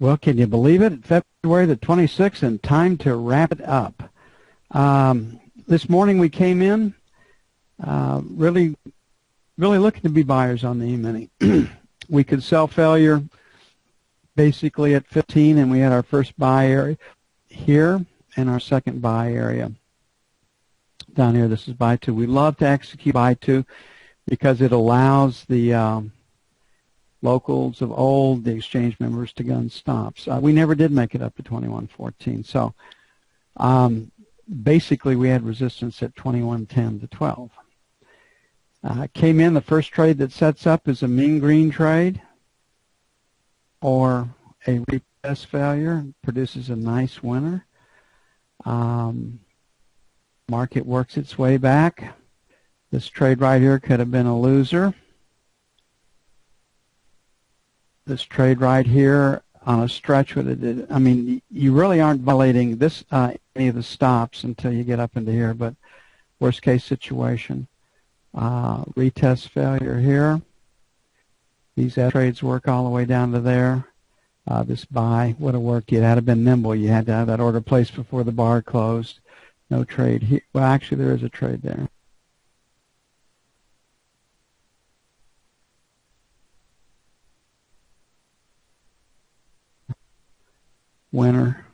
Well, can you believe it? February the 26th, and time to wrap it up. This morning we came in really looking to be buyers on the E-mini. We could sell failure basically at 15, and we had our first buy area here and our second buy area down here. This is buy two. We love to execute buy two because it allows the locals of old, the exchange members, to gun stops. We never did make it up to 21.14. So basically we had resistance at 21.10 to 12. Came in, the first trade that sets up is a mean green trade or a retest failure, produces a nice winner. Market works its way back. This trade right here could have been a loser. This trade right here on a stretch with it, I mean, you really aren't violating this any of the stops until you get up into here, but worst case situation. Retest failure here. These trades work all the way down to there. This buy would have worked. It had to been nimble. You had to have that order placed before the bar closed. No trade here. Well, actually, there is a trade there. Winner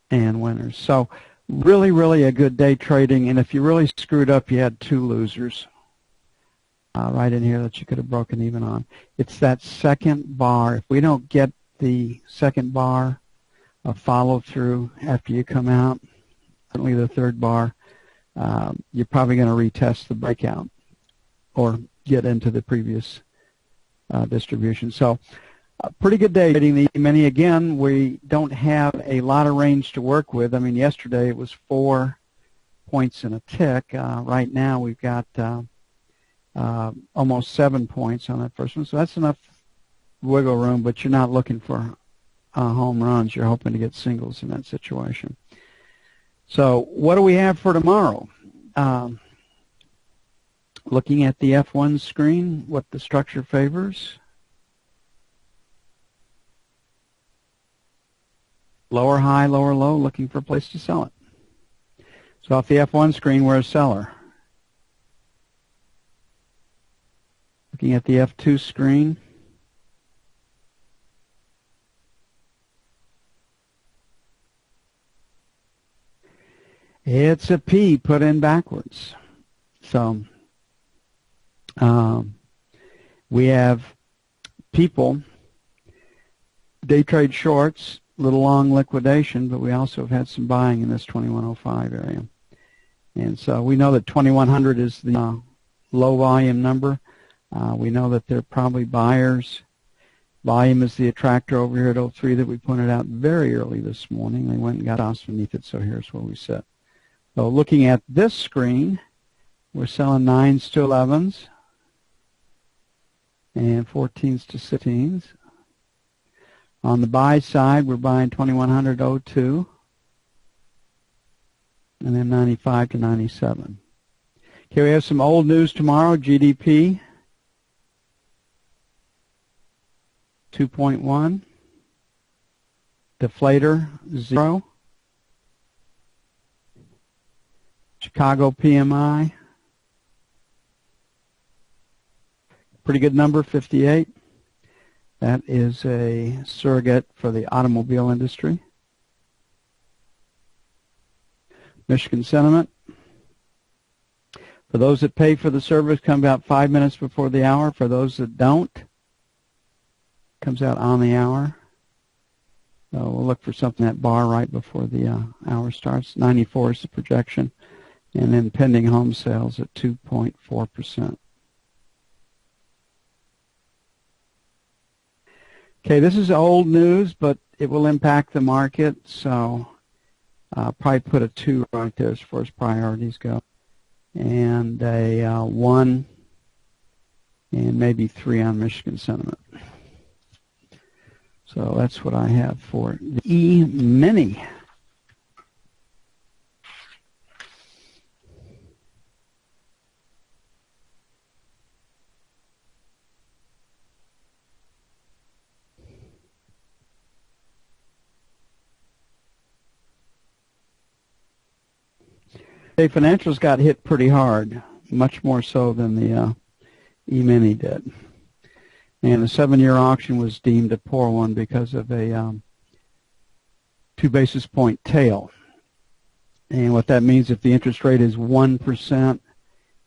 and winners. So really a good day trading. And if you really screwed up, you had two losers right in here that you could have broken even on. It's that second bar. If we don't get the second bar of follow through after you come out, certainly the third bar, you're probably going to retest the breakout or get into the previous distribution. So pretty good day trading the E-mini. Again, we don't have a lot of range to work with. I mean, yesterday it was 4 points and a tick. Right now we've got almost 7 points on that first one. So that's enough wiggle room, but you're not looking for home runs. You're hoping to get singles in that situation. So what do we have for tomorrow? Looking at the F1 screen, what the structure favors. Lower high, lower low, looking for a place to sell it. So off the F1 screen, we're a seller. Looking at the F2 screen, it's a P put in backwards. So we have people, day trade shorts, little long liquidation, but we also have had some buying in this 2105 area. And so we know that 2100 is the low volume number. We know that they're probably buyers. Volume is the attractor over here at 03 that we pointed out very early this morning. They went and got us beneath it, so here's where we sit. So looking at this screen, we're selling 9s to 11s and 14s to 16s. On the buy side, we're buying 2100 02 and then 95 to 97. Okay, we have some old news tomorrow. GDP 2.1, deflator 0, Chicago PMI, pretty good number, 58. That is a surrogate for the automobile industry. Michigan sentiment. For those that pay for the service, come about 5 minutes before the hour. For those that don't, comes out on the hour. So we'll look for something that bar right before the hour starts. 94 is the projection. And then pending home sales at 2.4%. Okay, this is old news, but it will impact the market, so I'll probably put a 2 right there as far as priorities go, and a 1, and maybe 3 on Michigan sentiment. So that's what I have for the E-mini. Financials got hit pretty hard, much more so than the E-mini did. And the 7-year auction was deemed a poor one because of a 2 basis point tail. And what that means, if the interest rate is 1%,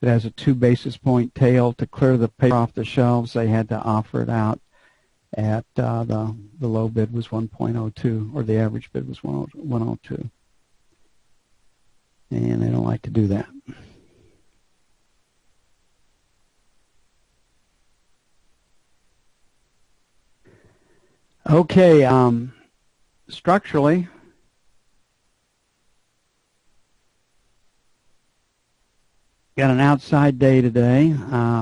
it has a 2 basis point tail. To clear the paper off the shelves, they had to offer it out at the low bid was 1.02, or the average bid was 102. And they don't like to do that. Okay, structurally, got an outside day today.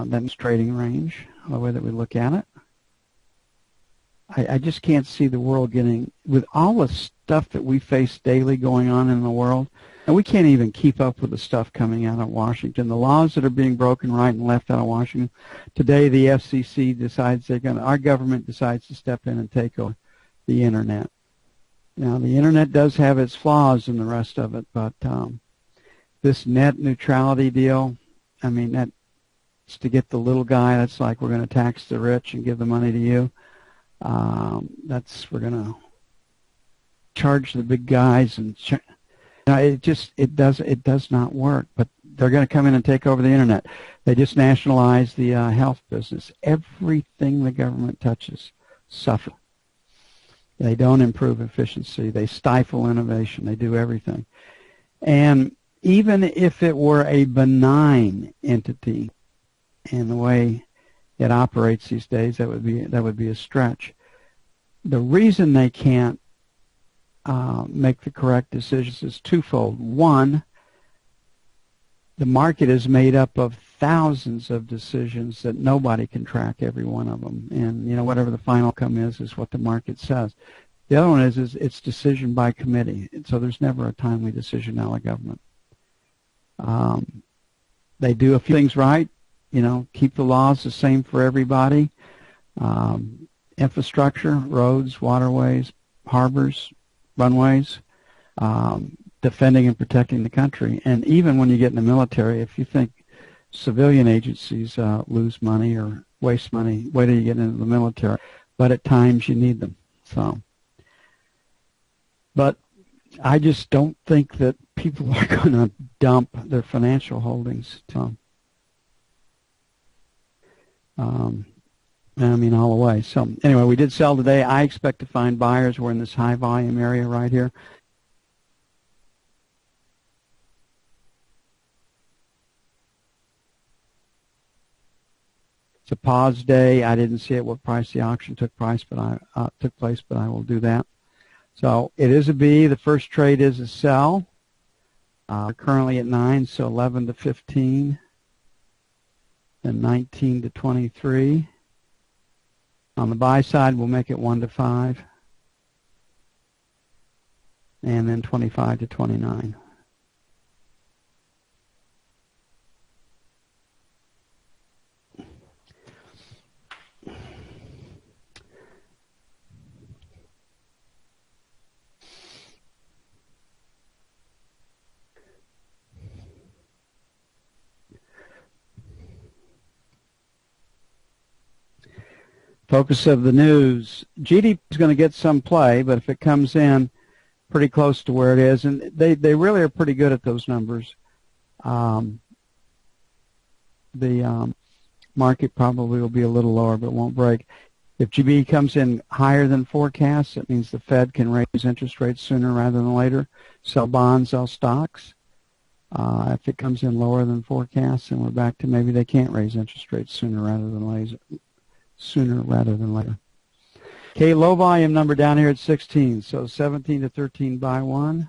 That's trading range, the way that we look at it. I just can't see the world getting, with all the stuff that we face daily going on in the world, and we can't even keep up with the stuff coming out of Washington. The laws that are being broken right and left out of Washington. Today the FCC decides our government decides to step in and take over the Internet. Now the Internet does have its flaws in the rest of it, but this net neutrality deal, I mean, that's to get the little guy. That's like we're going to tax the rich and give the money to you. We're going to charge the big guys, and it does not work. But they're going to come in and take over the Internet. They just nationalized the health business. Everything the government touches suffers. They don't improve efficiency. They stifle innovation. They do everything. And even if it were a benign entity in the way it operates these days, that would be a stretch. The reason they can't make the correct decisions is twofold. One, the market is made up of thousands of decisions that nobody can track every one of them, and whatever the final outcome is what the market says. The other one is it's decision by committee, and so there's never a timely decision out of government. They do a few things right, keep the laws the same for everybody. Infrastructure, roads, waterways, harbors, runways, defending and protecting the country. And even when you get in the military, if you think civilian agencies lose money or waste money, wait till you get into the military. But at times you need them. But I just don't think that people are going to dump their financial holdings. All the way. So anyway, we did sell today. I expect to find buyers. We're in this high volume area right here. It's a pause day. I didn't see at what price the auction took place, but I will do that. So it is a B. The first trade is a sell. Currently at 9, so 11 to 15, then 19 to 23. On the buy side, we'll make it 1 to 5, and then 25 to 29. Focus of the news. GDP is going to get some play, but if it comes in pretty close to where it is, and they really are pretty good at those numbers, the market probably will be a little lower, but won't break. If GDP comes in higher than forecast, it means the Fed can raise interest rates sooner rather than later, sell bonds, sell stocks. If it comes in lower than forecast, then we're back to maybe they can't raise interest rates sooner rather than later. Okay, low volume number down here at 16, so 17 to 13 by 1.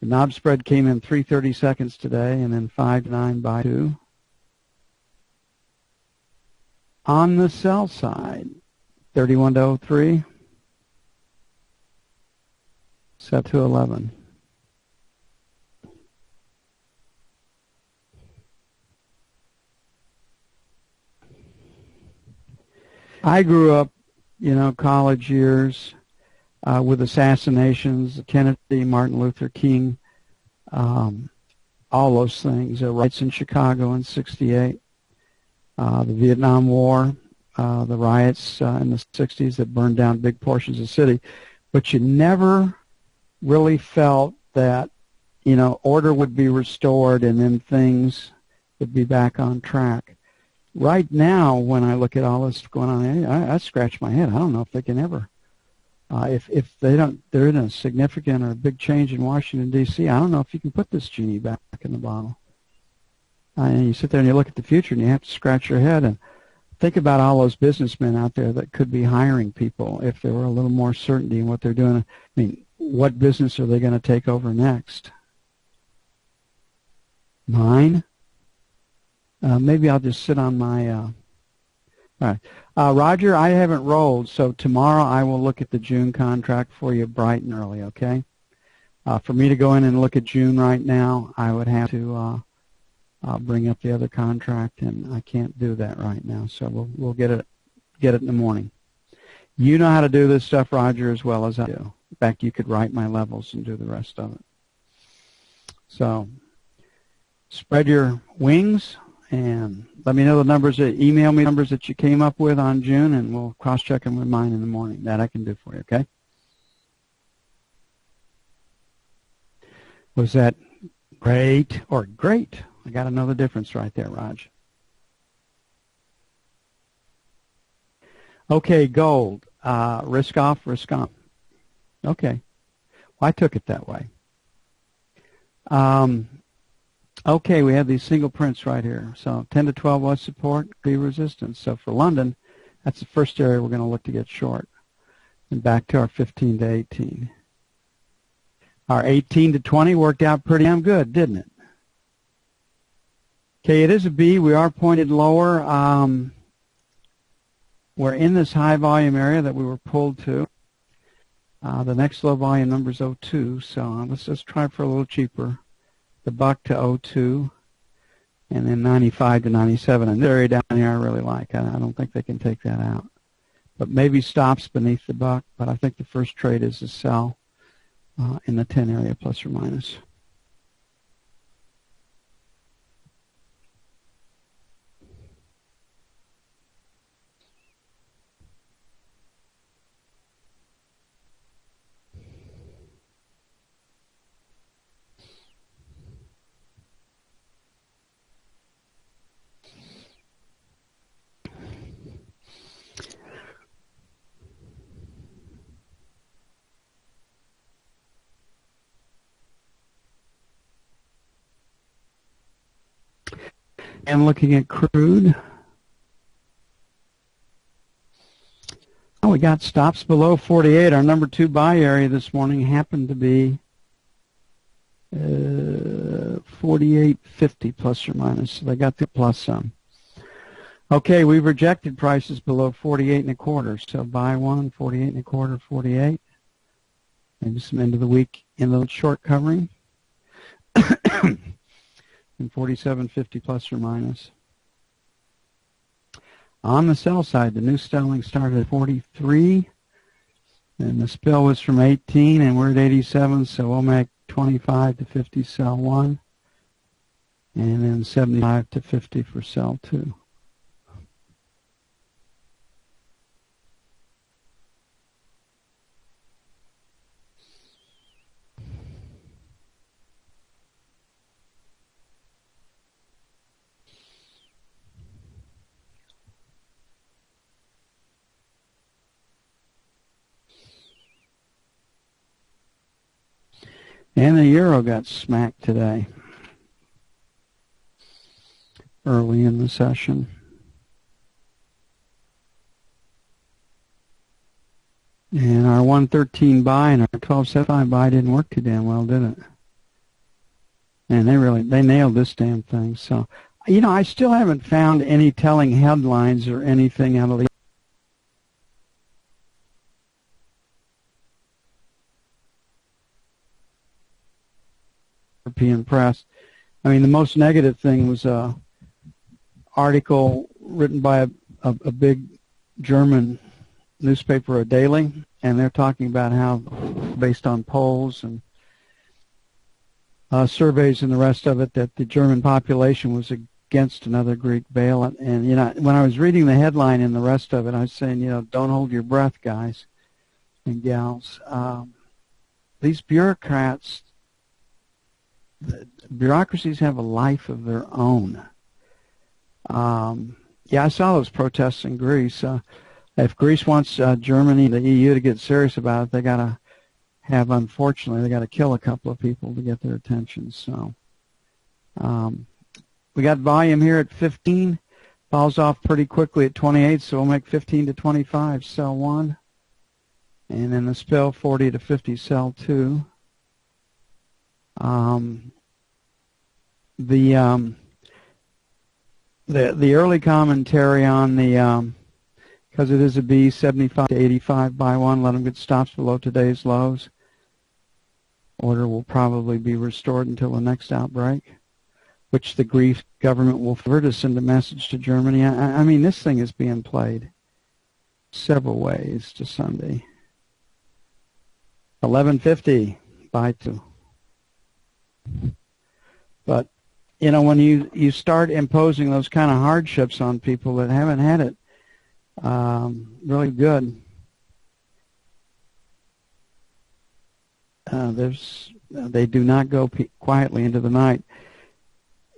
The knob spread came in 3/32 today, and then 5 to 9 by 2. On the sell side, 31 to 03, set to 11. I grew up, college years with assassinations, Kennedy, Martin Luther King, all those things. Riots in Chicago in '68, the Vietnam War, the riots in the '60s that burned down big portions of the city. But you never really felt that, you know, order would be restored and then things would be back on track. Right now, when I look at all this going on, I scratch my head. I don't know if they can ever. If they don't, they're in a significant or a big change in Washington, D.C., I don't know if you can put this genie back in the bottle. And you sit there and you look at the future and you have to scratch your head and think about all those businessmen out there that could be hiring people if there were a little more certainty in what they're doing. I mean, what business are they going to take over next? Mine? Maybe I'll just sit on my... all right. Roger, I haven't rolled, so tomorrow I will look at the June contract for you bright and early, okay? For me to go in and look at June right now, I would have to bring up the other contract, and I can't do that right now, so we'll get it in the morning. You know how to do this stuff, Roger, as well as I do. In fact, you could write my levels and do the rest of it. So spread your wings. And let me know the numbers, email me numbers that you came up with on June, and we'll cross-check them with mine in the morning. That I can do for you, okay? Was that great or great? I got to know the difference right there, Raj. Okay, gold. Risk off, risk on. Okay. Well, I took it that way. Okay, we have these single prints right here. So 10 to 12 was support, B resistance. So for London, that's the first area we're going to look to get short. And back to our 15 to 18. Our 18 to 20 worked out pretty damn good, didn't it? Okay, it is a B. We are pointed lower. We're in this high volume area that we were pulled to. The next low volume number is 02, so let's just try for a little cheaper. The buck to 02, and then 95 to 97. And the area down here I really like. I don't think they can take that out. But maybe stops beneath the buck, but I think the first trade is a sell in the 10 area plus or minus. And looking at crude, oh, we got stops below 48. Our number 2 buy area this morning happened to be 48.50 plus or minus. So they got the plus some. Okay, we've rejected prices below 48.25. So buy one, 48.25, 48. Maybe some end of the week in the short covering. And 47.50 plus or minus. On the sell side, the new sterling started at 43, and the spill was from 18, and we're at 87, so we'll make 25 to 50 sell 1, and then 75 to 50 for sell 2. And the euro got smacked today, early in the session. And our 113 buy and our 12.75 buy didn't work too damn well, did it? And they nailed this damn thing. So, you know, I still haven't found any telling headlines or anything out of the European press. I mean, the most negative thing was a article written by a big German newspaper, a daily, and they're talking about how, based on polls and surveys and the rest of it that the German population was against another Greek bail. And, you know, when I was reading the headline and the rest of it, I was saying, you know, don't hold your breath, guys and gals. These bureaucrats, the bureaucracies have a life of their own. Yeah, I saw those protests in Greece. If Greece wants Germany, the EU, to get serious about it, they got to have, unfortunately, they got to kill a couple of people to get their attention. So we got volume here at 15, falls off pretty quickly at 28, so we'll make 15 to 25, sell 1. And then the spill, 40 to 50, sell 2. The early commentary on the, because it is a B, 75 to 85, buy 1, let them get stops below today's lows. Order will probably be restored until the next outbreak, which the Greek government will favor to send a message to Germany. I mean, this thing is being played several ways to Sunday. 1150, buy 2. But, you know, when you start imposing those kind of hardships on people that haven't had it really good, they do not go quietly into the night.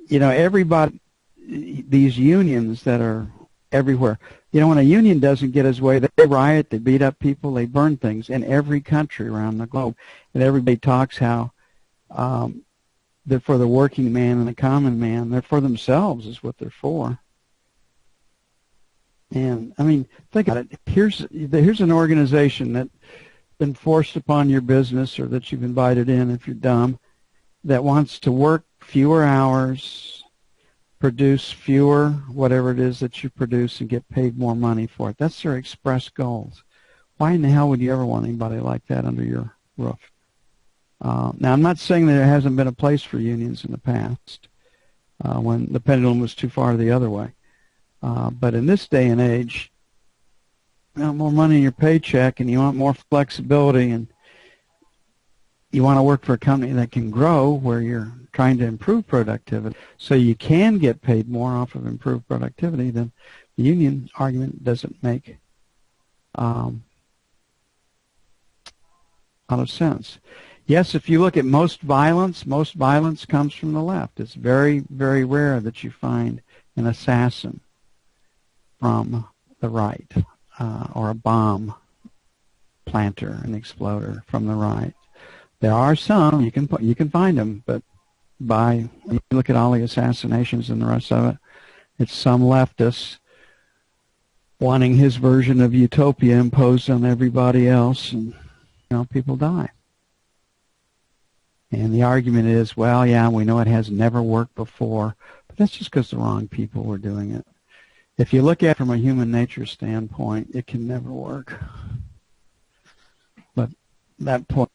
You know, everybody, these unions that are everywhere, you know, when a union doesn't get his way, they riot, they beat up people, they burn things in every country around the globe. And everybody talks how they're for the working man and the common man. They're for themselves is what they're for. And, I mean, think about it. Here's an organization that's been forced upon your business, or that you've invited in if you're dumb, that wants to work fewer hours, produce fewer whatever it is that you produce, and get paid more money for it. That's their express goals. Why in the hell would you ever want anybody like that under your roof? Now, I'm not saying that there hasn't been a place for unions in the past when the pendulum was too far the other way. But in this day and age, you want more money in your paycheck, and you want more flexibility, and you want to work for a company that can grow, where you're trying to improve productivity so you can get paid more off of improved productivity, then the union argument doesn't make a lot of sense. Yes, if you look at most violence comes from the left. It's very, very rare that you find an assassin from the right, or a bomb planter, an exploder from the right. There are some, you can find them, but when you look at all the assassinations and the rest of it, it's some leftist wanting his version of utopia imposed on everybody else, and, you know, people die. And the argument is, well, yeah, we know it has never worked before, but that's just because the wrong people were doing it. If you look at it from a human nature standpoint, it can never work. But that point